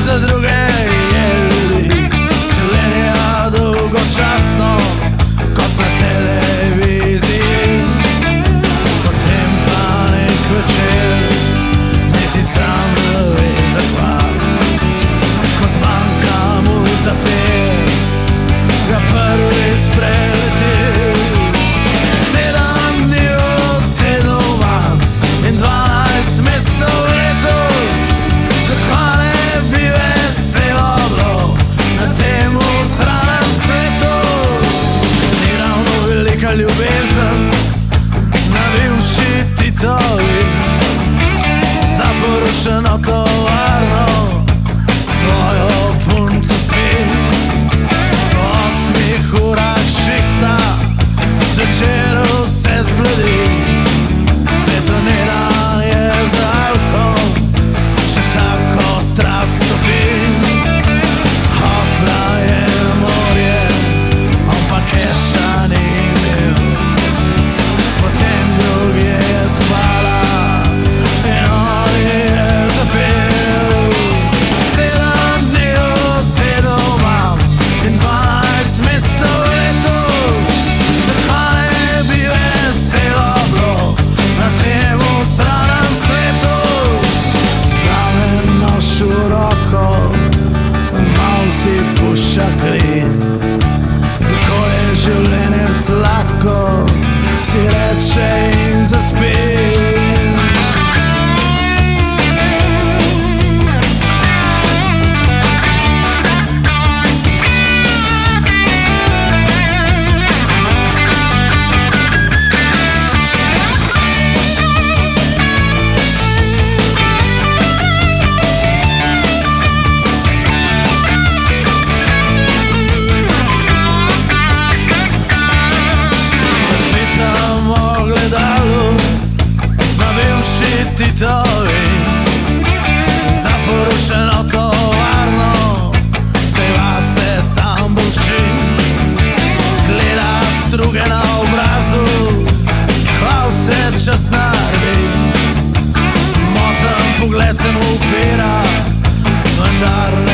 za druge je ljudi. Življenje dolgočasno kot na televiziji, potem pa nek večer niti sam ne ve zakvar. Ko zmanjka mu zapet, ga prvič preletel. 7 dni v tednu manj in 12 mesecev v letu. Zahvale bi veselo bilo na temu sranem svetu. Ni ravno velika ljubezen na bivši Titovi, zaporočeno tovarno svojo punco spet. Po 8 urah šihta zvečer vse zbledi. Betoniran je z alkom, še tako strast topi. Hotla je na morje, on pa keša ni imel. Potem drugje je spala in on je zapel. 7 dni v tednu imam in 12 mesecev v letu. Zahvale bi veselo bilo na temu sranem svetu. Zraven nož v roko, mal si pušča kri. Kako je življenje sladko, si reče in zaspi. Titovi, zaporušeno tovarno, zdaj vase sam bolšči. Gleda struge na obrazu, kva vse čas naredi. Moten pogled se mu upira, vendar ne